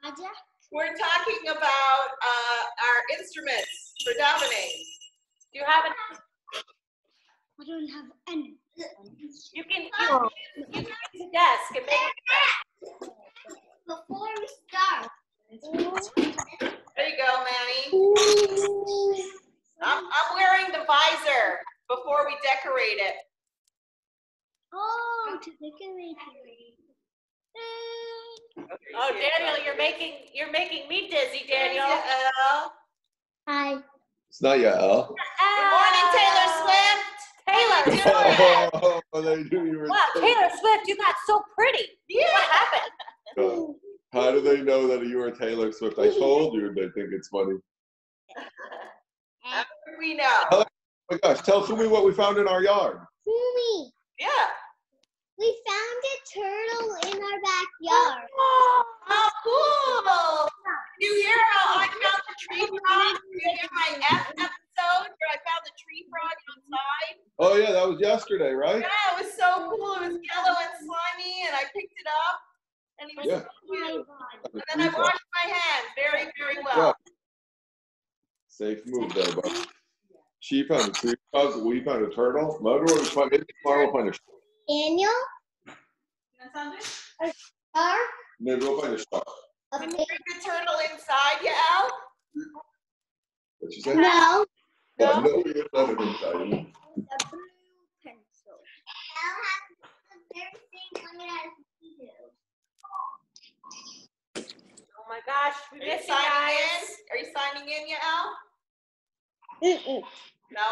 Project? We're talking about our instruments for davening. Do you have an? I don't have any. You can use the desk and make it. Before we start. There you go, Manny. I'm wearing the visor before we decorate it. Oh, to decorate. Oh, Daniel, you're making me dizzy, Daniel. Hi. It's not Yael. Good morning, Taylor Swift. Taylor. Oh, they knew you were. Wow, Taylor Swift, you got so pretty. Yeah. What happened? How do they know that you are Taylor Swift? I told you they think it's funny. How do we know? Oh my gosh, tell Fumi what we found in our yard. Fumi, Yeah. we found a turtle in our backyard. Oh, cool. Did you hear how I found the tree frog? Did you hear my F episode where I found the tree frog outside? Oh yeah, that was yesterday, right? Yeah, it was so cool. It was yellow and slimy, and I picked it up, and he was Yeah. so cute. And then I washed my hands very, very well. Yeah. Safe move there, bud. She found a tree frog, we found a turtle. Maybe we'll find a shark. Daniel? Maybe we'll find a shark. A Did you big, bring the turtle inside, Yael? What you say? no. Oh, no, we didn't let it inside. A blue pencil. I'll have the very same one as you do. Oh my gosh, we Are you missed you signing guys. in? Are you signing in, Yael? No?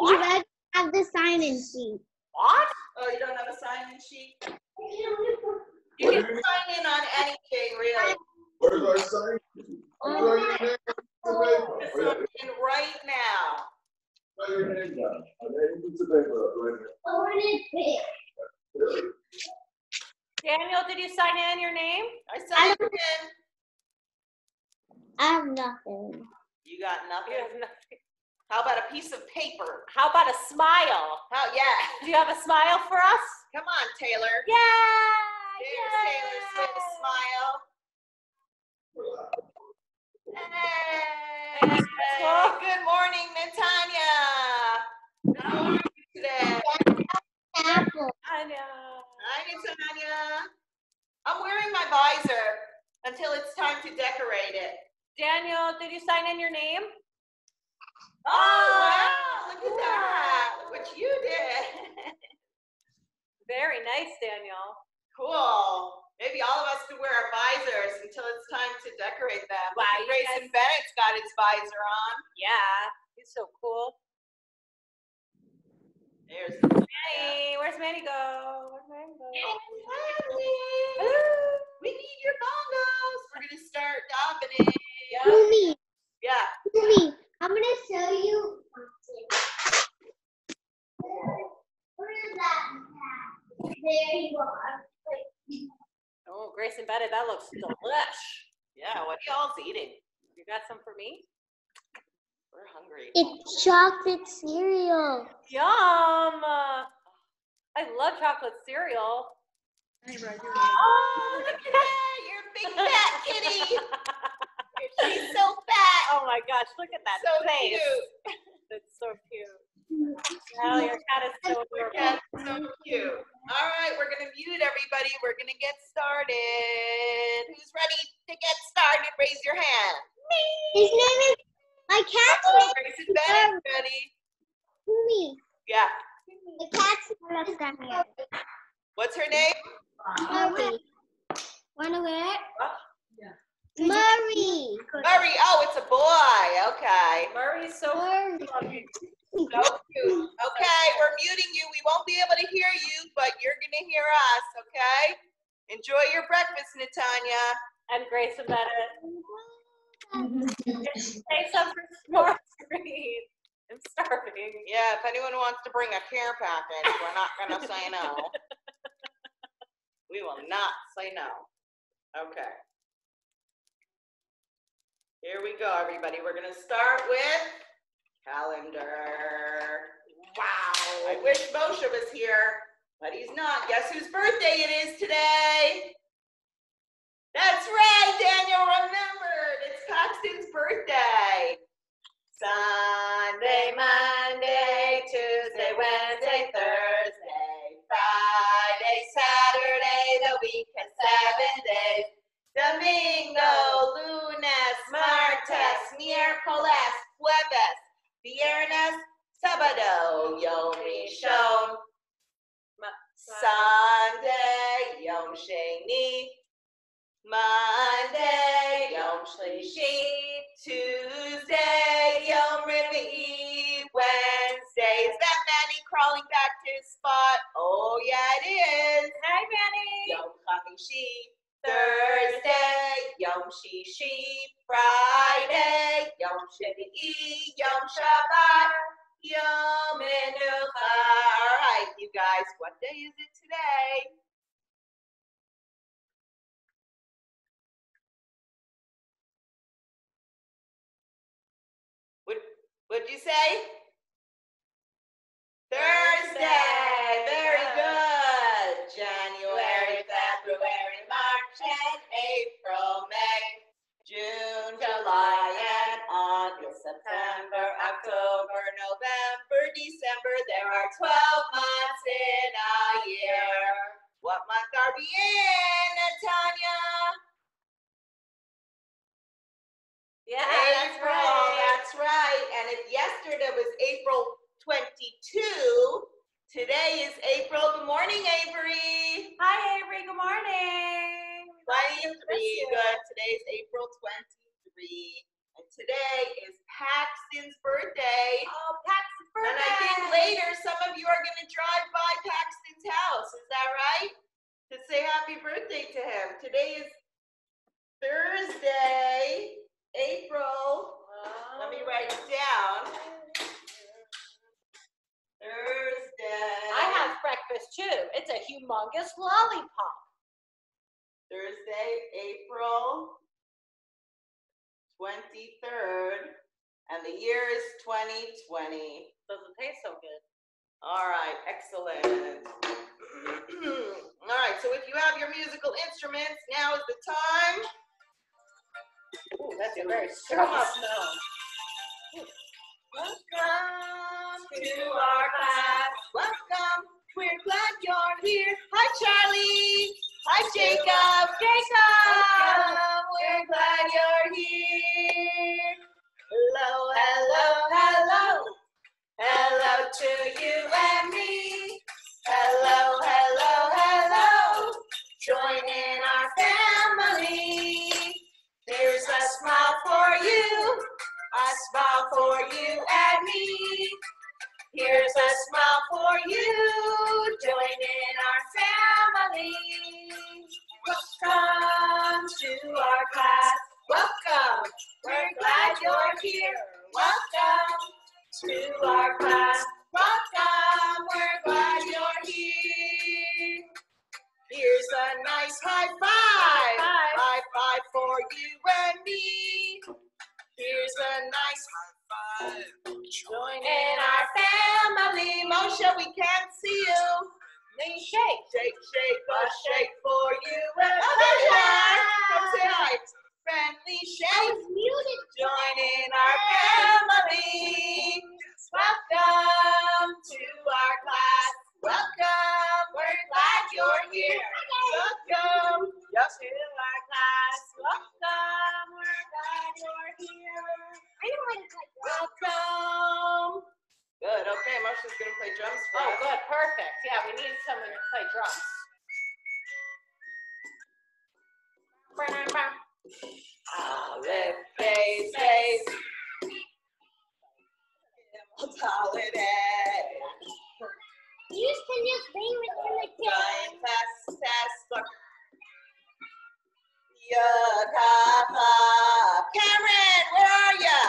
You guys have the sign-in sheet. What? Oh, you don't have a sign-in sheet? What You can do you mean? sign in on anything, really. Where's our sign? Where's your name? Just sign in right now. Write your name down. On any piece of paper, right here. Oh, it is big. Really? Daniel, did you sign in your name? I signed in. I have nothing. You got You nothing? have nothing. How about a piece of paper? How about a smile? Oh, yeah. Do you have a smile for us? Come on, Taylor. Yeah! There's Taylor Swift's smile. Hey. Good morning, Natanya. How are you today? Apple. I know. Hi, Natanya. I'm wearing my visor until it's time to decorate it. Daniel, did you sign in your name? Oh, wow. Look at that. Look what you did. Very nice, Daniel. Cool. Maybe all of us could wear our visors until it's time to decorate them. Wow, you Grayson guys- Bennett's got his visor on. Yeah, he's so cool. There's Manny, where's Manny go? Where's Manny go? Manny. We need your bongos. We're gonna start davening. Fumi, Yeah. Fumi, I'm gonna show you something. Where is that? There you are. Oh, Grayson Bennett, that looks delish. Yeah, what y'all's eating? You got some for me? We're hungry. It's chocolate cereal. Yum! I love chocolate cereal. Oh, look at that. You're a big fat kitty. She's so fat. Oh my gosh, look at that So face. cute. It's so cute. Oh, your cat is so adorable. Yeah, so cute. All right, we're going to mute everybody. We're going to get started. Who's ready to get started? Raise your hand. His name is, my cat's Oh, name Grayson Bennett's ready. is Fumi. Yeah. The cat's name is What's her name? Murray. Wanna wear it? Murray. Murray. Oh, it's a boy. Okay. Murray's so Murray. So cute. Okay, we're muting you. We won't be able to hear you, but you're going to hear us, okay? Enjoy your breakfast, Natanya. and Grayson Bennett. Take some for smart screen. I'm starving. Yeah, if anyone wants to bring a care package, we're not going to say no. We will not say no. Okay. Here we go, everybody. We're going to start with calendar. Wow. I wish Moshe was here, but he's not. Guess whose birthday it is today? That's right, Daniel remembered. It's Paxton's birthday. Sunday, Monday, Tuesday, Wednesday, Thursday, Friday, Saturday, the week has 7 days. Domingo, lunes, martes, miércoles, jueves, viernes, sábado, Yom Rishon, Sunday, Yom Sheni, Monday, Yom Shlishi, Tuesday, Yom Revi'i, Wednesday. Is that Manny crawling back to his spot? Oh, yeah, it is. Hi, Manny. Yom Chamishi, Thursday, Yom Shishi, Friday, Yom Shvi'i, Yom Shabbat, Yom Menucha. All right, you guys, what day is it today? What'd you say? Thursday. Very good. January, February, March, and April, May, June, July, and August, September, October, November, December. There are 12 months in a year. What month are we in, Natanya? Yeah, April, that's right. And if yesterday was April 22, today is April. Good morning, Avery. Hi, Avery. Good morning. 23, good. Today's April 23. And today is Paxton's birthday. Oh, Paxton's birthday. And I think later some of you are going to drive by Paxton's house. Is that right? To say happy birthday to him. Today is Thursday, April. Let me write it down. Thursday. I have breakfast too. It's a humongous lollipop. Thursday, April 23rd. And the year is 2020. Doesn't taste so good. All right, excellent. All right, so if you have your musical instruments, now is the time. Ooh, that's a very strong smell. Welcome to our class. Welcome. We're glad you're here. Hi, Charlie. Hi, Jacob. Welcome. We're glad you're here. Hello, hello, hello. Hello to you and me. Hello, hello, hello. Join in our family. Here's a smile for you. A smile for you and me. Here's a smile for you. Join in our family. Welcome to our class. Welcome. We're glad you're here. Welcome to our class. Welcome. We're glad you're here. Here's a nice high five. High five for you and me. Here's a nice high five. Join in our family. Moshe, we can't see you. Then you shake. Shake, shake, a shake for you and me. Oh, there you are. Come say hi. Friendly shake. Join in our family. Welcome to our class. Welcome. We're glad you're here. Welcome to our class. Welcome. We're glad you're here. Welcome. Good. Okay, Moshe's gonna play drums for Oh, us. good. Perfect. Yeah, we need someone to play drums. Olive faces. Holiday. You can just bring it in the Giant test. Yakafa. Cameron, where are ya?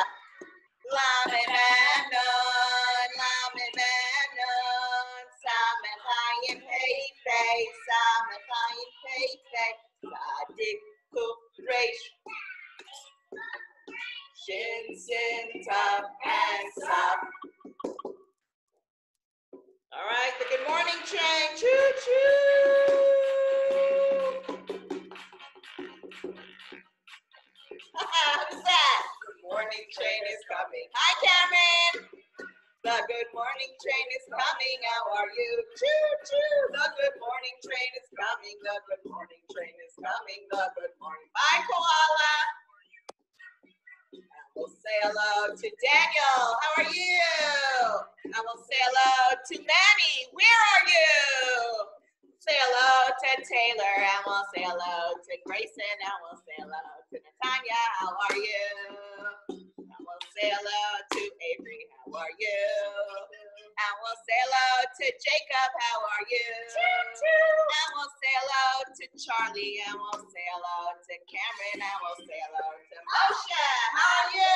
Lamed Manon, Lamed Manon, Samen Hayim Hey Face. coming. Hi, Cameron. The good morning train is coming. How are you? Choo choo. The good morning train is coming. The good morning train is coming. The good morning. Bye, Koala. And we'll say hello to Daniel. How are you? And we'll say hello to Manny. Where are you? Say hello to Taylor. And we'll say hello to Grayson. And we'll say hello to Natanya. How are you? And we'll say hello to Avery. How are you? And we'll say hello to Jacob. How are you? And we'll say hello to Charlie. And we'll say hello to Cameron. And we'll say hello to Moshe. How are you?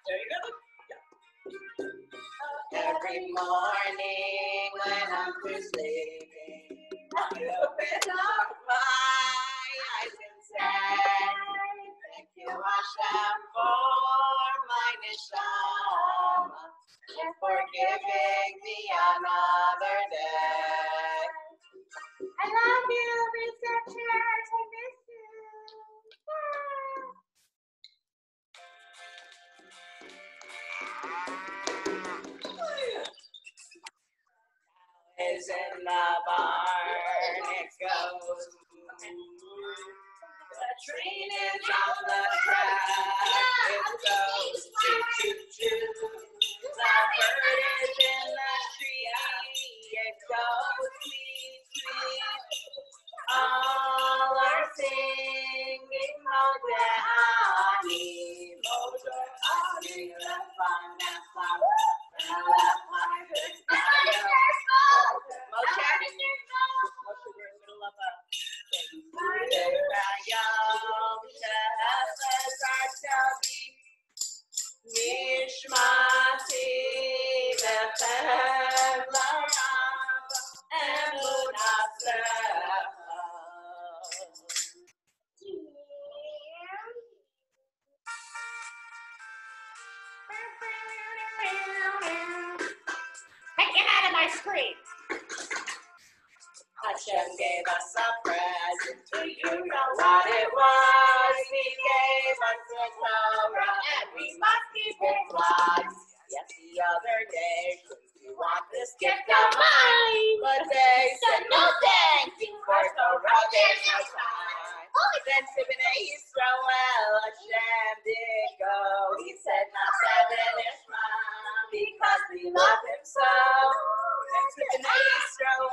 There you go. Every morning when I'm through sleeping, I open up my eyes and say, thank you, Hashem, for my neshama, and for giving me another day. I love you, researchers. I miss you. Is in the barn, it goes. The train is on the track, it goes choo choo choo. The bird is in the tree, it goes tweet tweet. All are singing Modeh Ani, the fun and flower. Take your hand of my screen. Hashem gave us a present. Do you know what it was? He gave us the Torah, and we must keep its laws. Yes, the other day, you want this gift of mine? But they said no thanks. For Torah, there's no time. Then to B'nai Yisrael, Hashem did go. He said, Na'aseh v'nishma, because we love him so. And to B'nai Yisrael,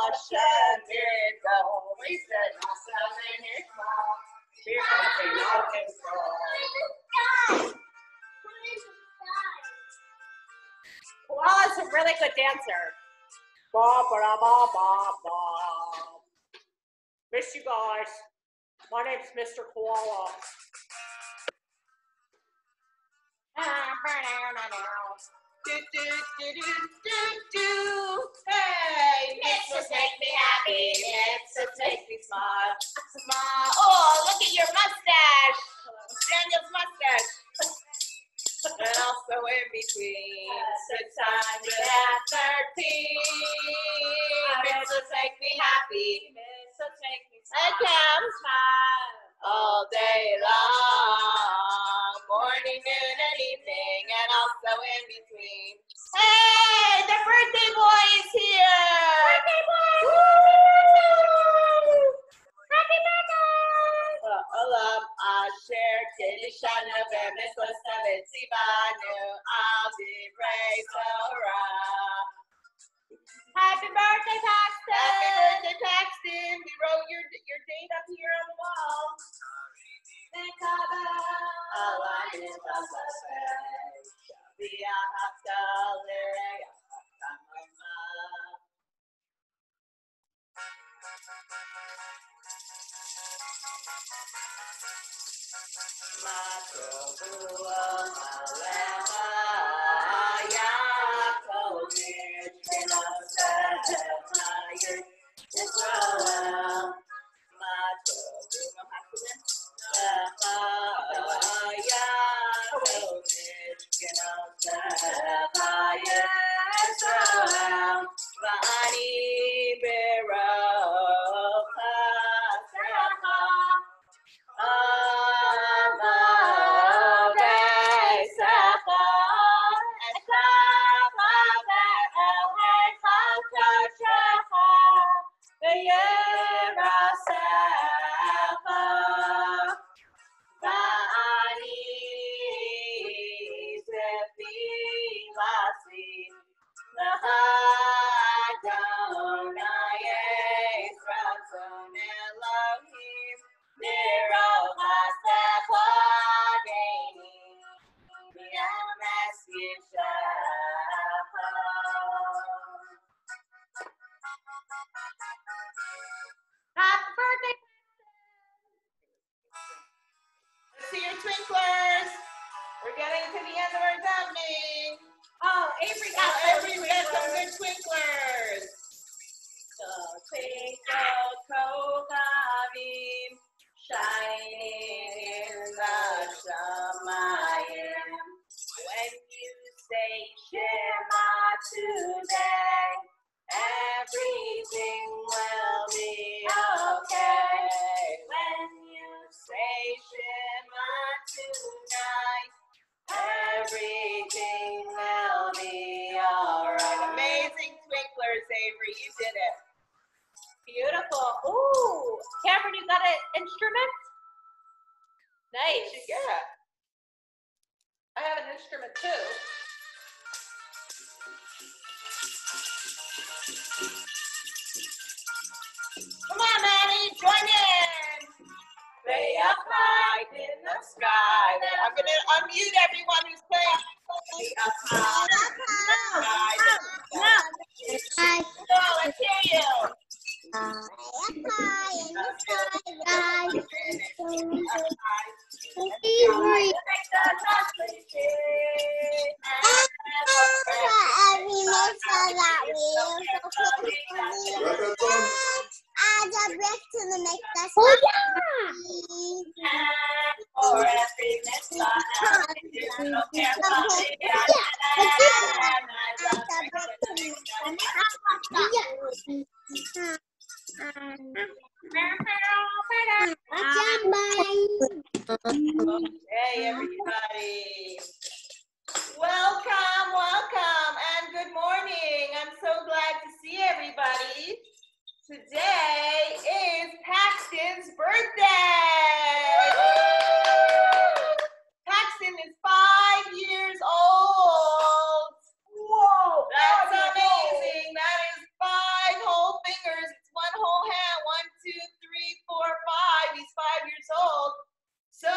Hashem did go. He said, Na'aseh v'nishma, because we love him so. Koala's a really good dancer. Ba ba ba ba ba. Miss you guys. My name's Mr. Koala. Do, do, do, do, do, do. Hey, mitzvahs make me happy. Mitzvahs make me smile. Smile. Oh, look at your mustache. Daniel's mustache. And also in between, 613. Mitzvahs make me happy. Mitzvahs make me smile. All day long, morning, noon, and evening, and also in between. Hey, the birthday boy is here! Birthday boy! Woo! Happy birthday! Olam asher kedishanu v'mitzvah v'tzivanu al divrei Torah. Happy birthday, Paxton! Happy birthday, Paxton! We wrote your date up here on the wall. twinkle Kochavim, shining in the Shamayim. When you say Shema today, everything will be okay. When you say Shema tonight, everything will be alright. Amazing twinklers, Avery. You did it. Beautiful. Ooh, Cameron, you got an instrument? Nice. What you get? I have an instrument too. Come on, Maddie, join in. Way up high in the sky. I'm going to unmute everyone who's playing. Way up high in the sky. No, let's hear you. For every Hey, everybody. Welcome, welcome, and good morning. I'm so glad to see everybody. Today is Paxton's birthday. Paxton is 5 years old. Whoa, that's amazing. That is 5 whole fingers. It's 1 whole hand. 1, 2, 3, 4, 5. He's 5 years old. So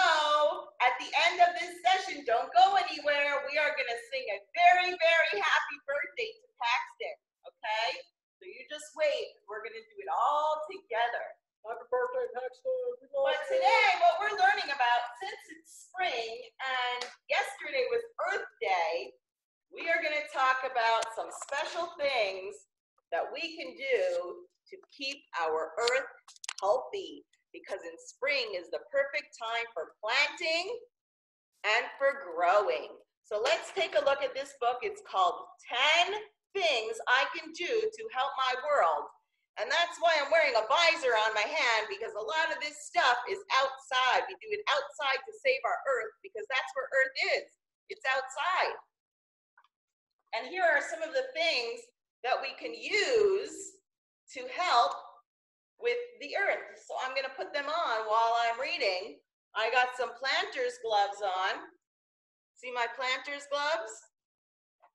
at the end of this session, don't go anywhere. We are going to sing a very, very happy birthday to Paxton. Okay? So you just wait. We're going to do it all together. Happy birthday, Paxton. But today, what we're learning about, since it's spring and yesterday was Earth Day, we are going to talk about some special things that we can do to keep our Earth healthy. Because in spring is the perfect time for planting and for growing. So let's take a look at this book. It's called 10 Things I Can Do to Help My World. And that's why I'm wearing a visor on my hand, because a lot of this stuff is outside. We do it outside to save our Earth, because that's where Earth is. It's outside. And here are some of the things that we can use to help with the Earth. So I'm going to put them on while I'm reading. I got some planter's gloves on. See my planter's gloves?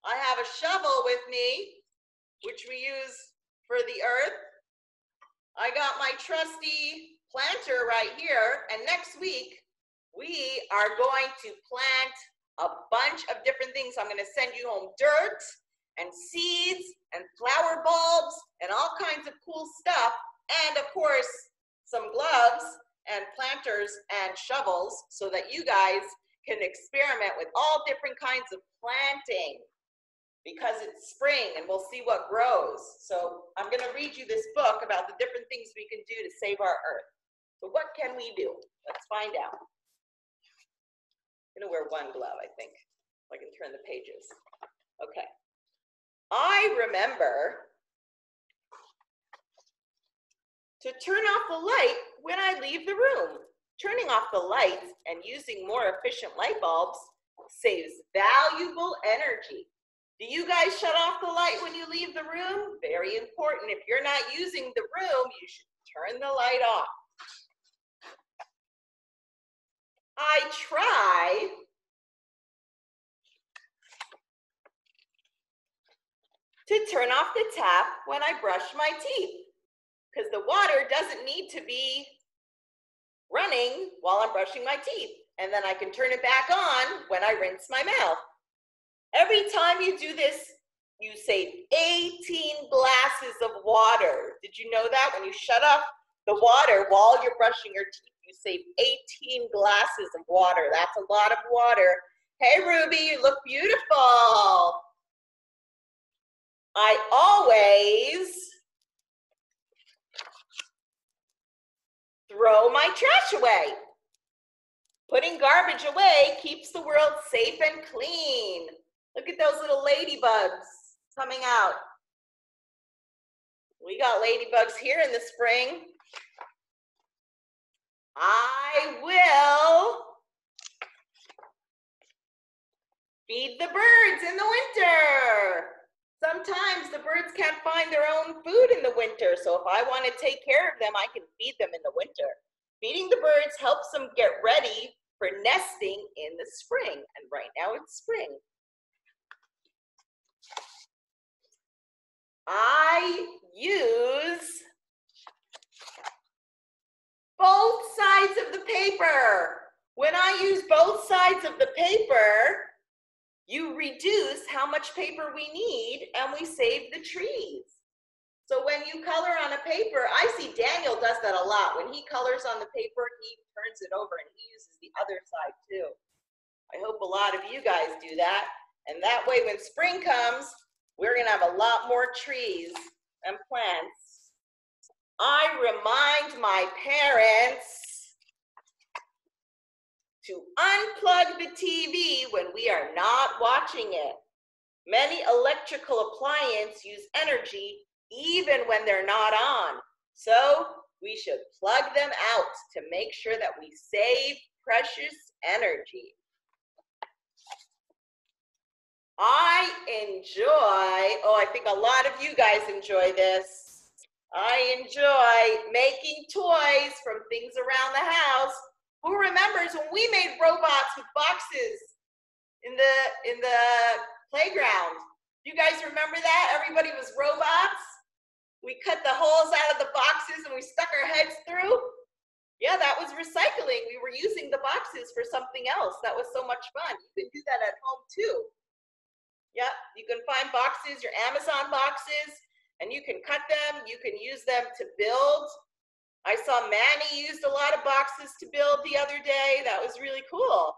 I have a shovel with me, which we use for the Earth. I got my trusty planter right here, and next week we are going to plant a bunch of different things. I'm going to send you home dirt and seeds and flower bulbs and all kinds of cool stuff. And of course, some gloves and planters and shovels so that you guys can experiment with all different kinds of planting, because it's spring and we'll see what grows. So I'm going to read you this book about the different things we can do to save our Earth. So what can we do? Let's find out. I'm going to wear one glove, I think, so I can turn the pages. Okay. I remember to turn off the light when I leave the room. Turning off the lights and using more efficient light bulbs saves valuable energy. Do you guys shut off the light when you leave the room? Very important. If you're not using the room, you should turn the light off. I try to turn off the tap when I brush my teeth, because the water doesn't need to be running while I'm brushing my teeth. And then I can turn it back on when I rinse my mouth. Every time you do this, you save 18 glasses of water. Did you know that? When you shut off the water while you're brushing your teeth, you save 18 glasses of water. That's a lot of water. Hey, Ruby, you look beautiful. I always trash away. Putting garbage away keeps the world safe and clean. Look at those little ladybugs coming out. We got ladybugs here in the spring. I will feed the birds in the winter. Sometimes the birds can't find their own food in the winter, so if I want to take care of them, I can feed them in the winter. Feeding the birds helps them get ready for nesting in the spring, and right now it's spring. I use both sides of the paper. When I use both sides of the paper, you reduce how much paper we need and we save the trees. So when you color on a paper, I see Daniel does that a lot. When he colors on the paper, he turns it over and he uses the other side too. I hope a lot of you guys do that. And that way when spring comes, we're gonna have a lot more trees and plants. I remind my parents to unplug the TV when we are not watching it. Many electrical appliances use energy even when they're not on. So we should plug them out to make sure that we save precious energy. I think a lot of you guys enjoy this. I enjoy making toys from things around the house. Who remembers when we made robots with boxes in the playground? You guys remember that? Everybody was robots. We cut the holes out of the boxes and we stuck our heads through. Yeah, that was recycling. We were using the boxes for something else. That was so much fun. You can do that at home too. Yeah, you can find boxes, your Amazon boxes, and you can cut them. You can use them to build. I saw Manny used a lot of boxes to build the other day. That was really cool.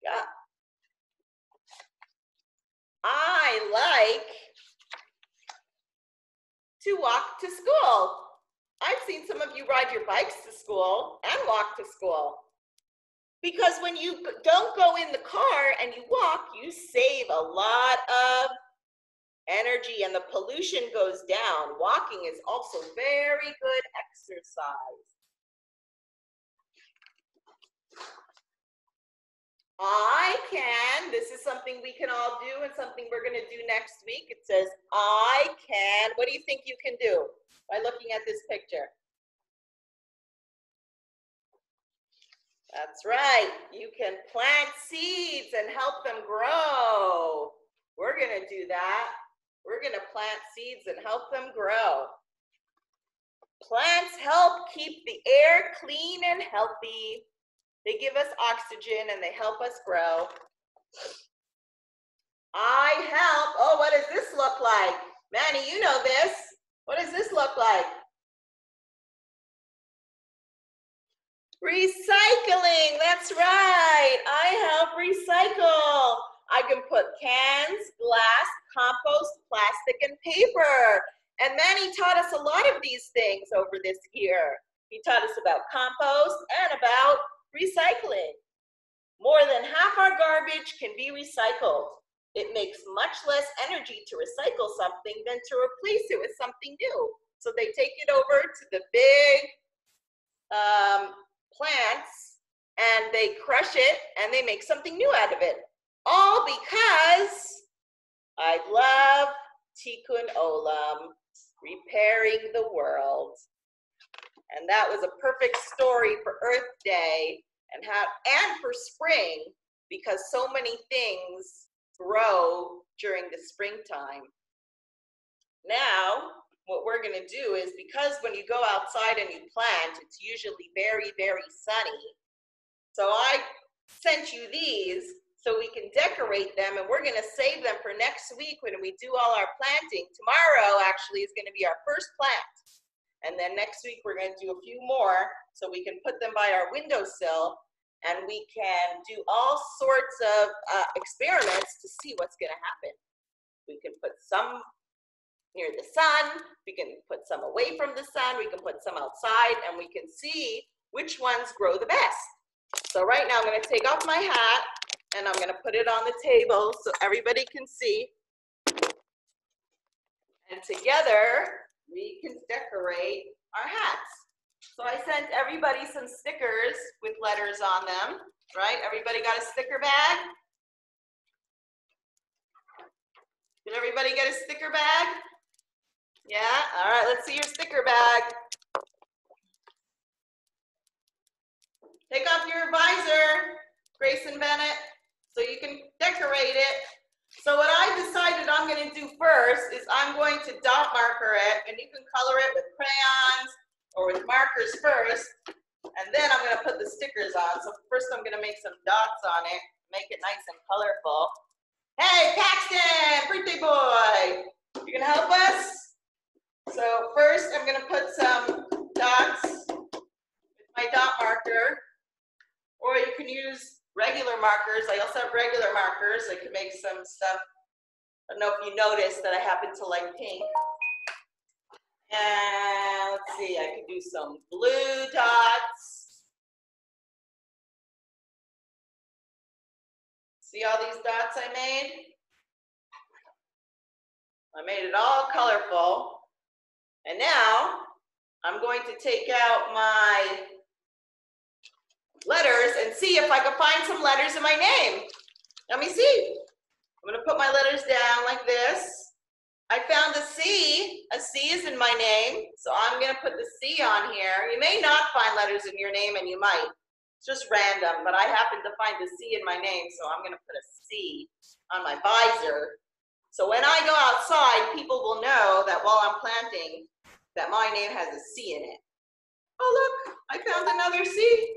Yeah. I like to walk to school. I've seen some of you ride your bikes to school and walk to school. Because when you don't go in the car and you walk, you save a lot of energy and the pollution goes down. Walking is also very good exercise. This is something we can all do and something we're gonna do next week. It says, I can, what do you think you can do by looking at this picture? That's right, you can plant seeds and help them grow. We're gonna do that. We're gonna plant seeds and help them grow. Plants help keep the air clean and healthy. They give us oxygen and they help us grow. What does this look like? Manny, you know this. What does this look like? Recycling, that's right. I help recycle. I can put cans, glass, compost, plastic, and paper. And Manny taught us a lot of these things over this year. He taught us about compost and about recycling. More than half our garbage can be recycled. It makes much less energy to recycle something than to replace it with something new. So they take it over to the big plants and they crush it and they make something new out of it. All because I love Tikkun Olam, repairing the world. And that was a perfect story for Earth Day and for spring, because so many things grow during the springtime. Now, what we're gonna do is, because when you go outside and you plant, it's usually very, very sunny. So I sent you these so we can decorate them, and we're gonna save them for next week when we do all our planting. Tomorrow actually is gonna be our first plant. And then next week we're gonna do a few more so we can put them by our windowsill and we can do all sorts of experiments to see what's gonna happen. We can put some near the sun, we can put some away from the sun, we can put some outside, and we can see which ones grow the best. So right now I'm going to take off my hat and I'm going to put it on the table so everybody can see. And together we can decorate our hats. So I sent everybody some stickers with letters on them, right? Everybody got a sticker bag? Did everybody get a sticker bag? Yeah? All right, let's see your sticker bag. Take off your visor, Grayson Bennett, so you can decorate it. So what I decided I'm going to do first is I'm going to dot marker it, and you can color it with crayons or with markers first, and then I'm going to put the stickers on. So first I'm going to make some dots on it, make it nice and colorful. Hey, Paxton, birthday boy, you going to help us? So first I'm going to put some dots with my dot marker. Or you can use regular markers. I also have regular markers. I can make some stuff. I don't know if you noticed that I happen to like pink. And let's see, I can do some blue dots. See all these dots I made? I made it all colorful. And now I'm going to take out my letters and see if I can find some letters in my name. Let me see. I'm going to put my letters down like this. I found a C. A C is in my name, so I'm going to put the C on here. You may not find letters in your name, and you might. It's just random, but I happen to find the C in my name, so I'm going to put a C on my visor. So when I go outside, people will know that while I'm planting, that my name has a C in it. Oh, look, I found another C.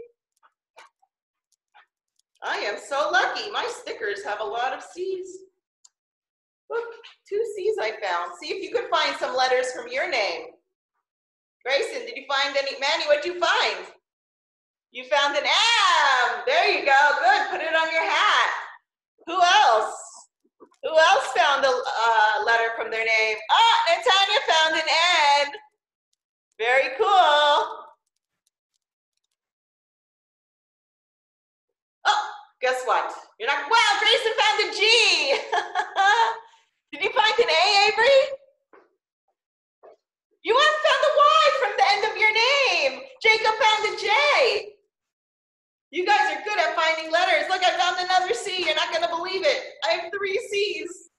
I am so lucky. My stickers have a lot of C's. Look, 2 C's I found. See if you could find some letters from your name. Grayson, did you find any? Manny, what'd you find? You found an M. There you go. Good. Put it on your hat. Who else? Who else found a letter from their name? Oh, Natanya found an N. Very cool. Oh, guess what? You're not, wow, Grayson found a G. Did you find an A, Avery? You found a Y from the end of your name. Jacob found a J. You guys are good at finding letters. Look, I found another C. You're not going to believe it. I have 3 C's.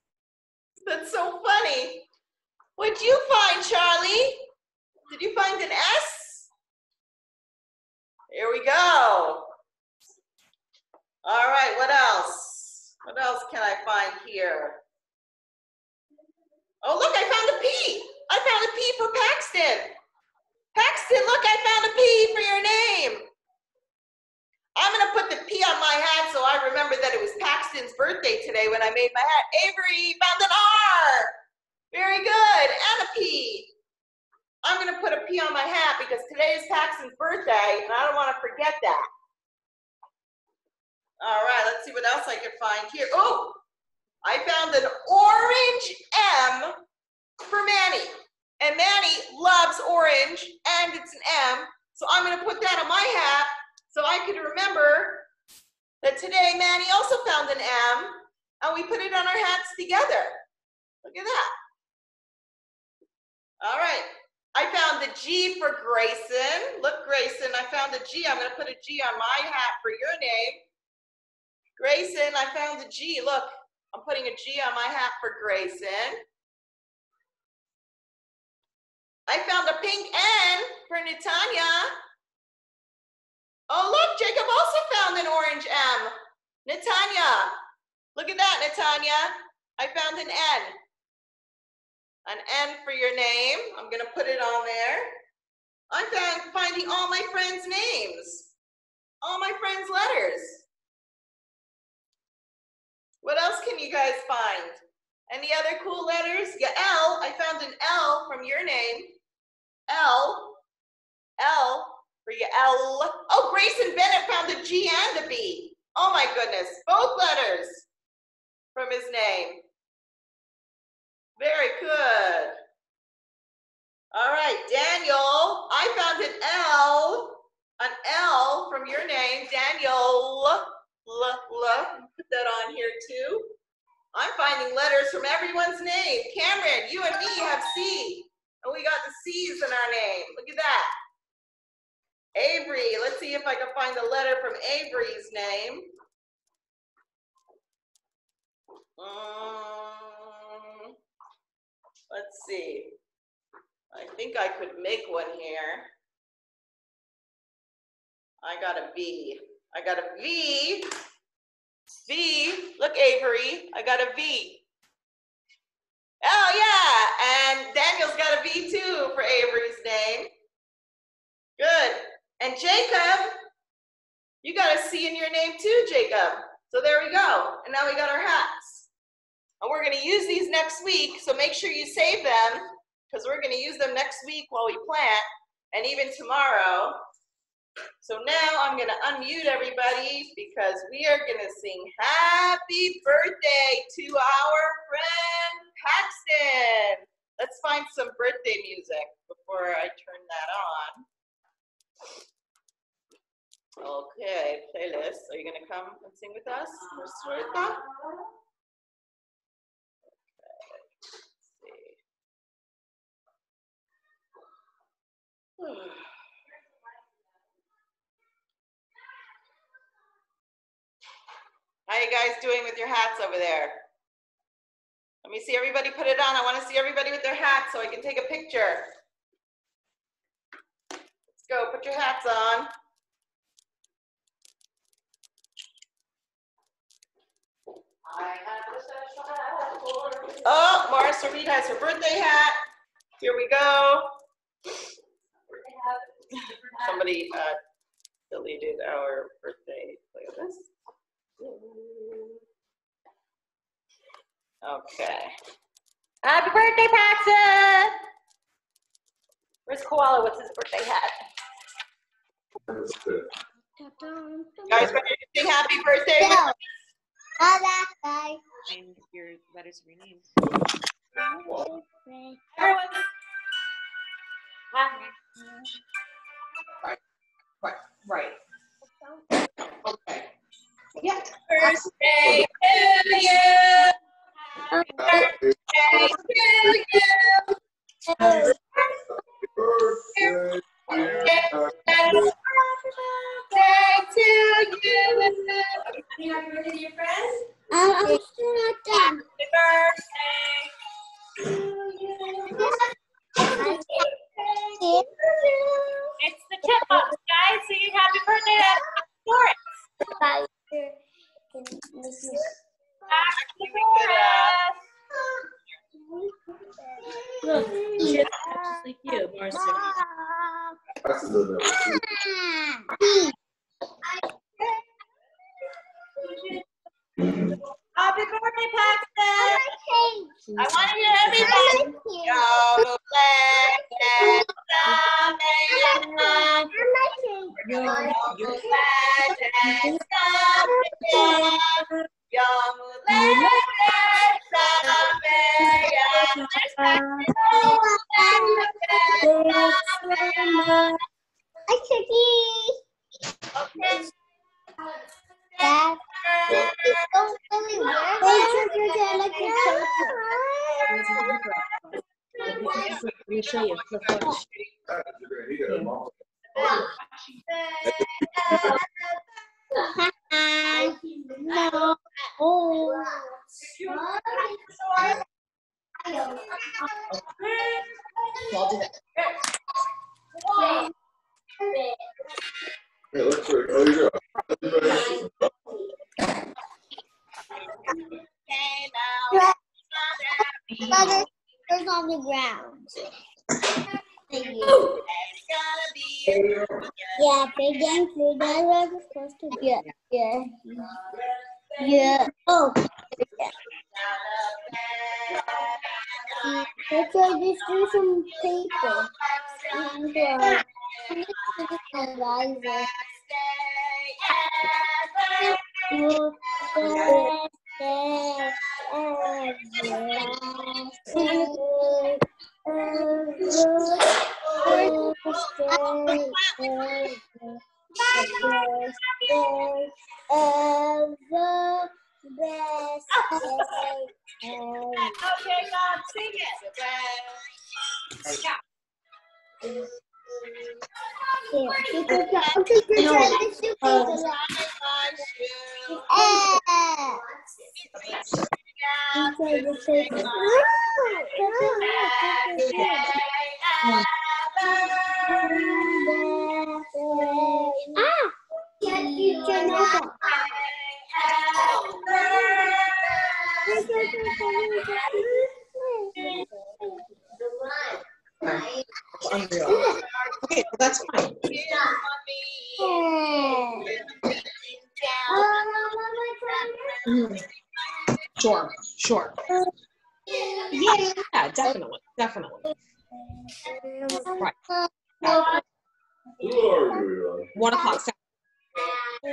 That's so funny. What'd you find, Charlie? Did you find an S? Here we go. All right, what else? What else can I find here? Oh, look, I found a P. I found a P for Paxton. Paxton, look, I found a P for your name. I'm going to put the P on my hat so I remember that it was Paxton's birthday today when I made my hat. Avery found an R. Very good, and a P. I'm going to put a P on my hat because today is Paxton's birthday, and I don't want to forget that. All right, let's see what else I can find here. Oh, I found an orange M for Manny. And Manny loves orange, and it's an M. So I'm going to put that on my hat so I can remember that today Manny also found an M, and we put it on our hats together. Look at that. All right. I found the G for Grayson. Look, Grayson, I found a G. I'm going to put a G on my hat for your name. Grayson, I found a G. Look, I'm putting a G on my hat for Grayson. I found a pink N for Natanya. Oh, look, Jacob also found an orange M. Natanya, look at that, Natanya. I found an N. An N for your name. I'm going to put it on there. I'm finding all my friends' names. All my friends' letters. What else can you guys find? Any other cool letters? Yeah, L. I found an L from your name. L. L for your L. Oh, Grayson Bennett found a G and a B. Oh my goodness. Both letters from his name. Very good. All right, Daniel. I found an L. an L from your name, Daniel. Put that on here too. I'm finding letters from everyone's name. Cameron, you and me have C. And we got the C's in our name. Look at that. Avery, let's see if I can find the letter from Avery's name. Let's see. I think I could make one here. I got a V. I got a V. V. Look, Avery. I got a V. Oh, yeah. And Daniel's got a V too for Avery's name. Good. And Jacob, you got a C in your name too, Jacob. So there we go. And now we got our hats. And we're going to use these next week. So make sure you save them because we're going to use them next week while we plant and even tomorrow. So now I'm going to unmute everybody because we are going to sing happy birthday to our friend Paxton. Let's find some birthday music before I turn that on. Okay, playlist. Are you going to come and sing with us? Okay, let's see. How you guys doing with your hats over there? Let me see everybody put it on. I want to see everybody with their hats so I can take a picture. Let's go, put your hats on. Oh, Marissa Reed has her birthday hat. Here we go. Somebody deleted our birthday playlist. Okay. Happy birthday, Paxton! Where's Koala? What's his birthday hat? Guys, ready to sing happy birthday? No. Not that guy. Name your letters of your names. Everyone. Right. Okay. Yeah. Birthday to you. Happy birthday to you. Birthday. To you. Happy birthday to your friends. I'm still not done. Happy birthday to you. It's the chipmunks, guys. Singing happy birthday to Doris. Happy Look, just like you, Marcy. That's a little bit. Happy birthday, Paxton. I want to hear everybody. Yo, I cookie. Okay. Dad, don't really work. Like Let me show you. Look, look. No. Oh. Hey, look for it. Oh, you go. Mother, it's on the ground. Thank you. Yeah, big game food. That's what we're supposed to do. Yeah. Oh. Let's just do some paper. Okay, God, sing it. Unreal. Okay, well, that's fine. Sure, sure. Yeah, definitely, definitely. Right. Who are you? 1 o'clock.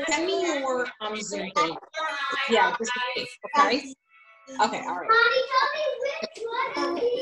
Send me your Zoom thing. Yeah, just okay. Okay, all right. Mommy, tell me which one is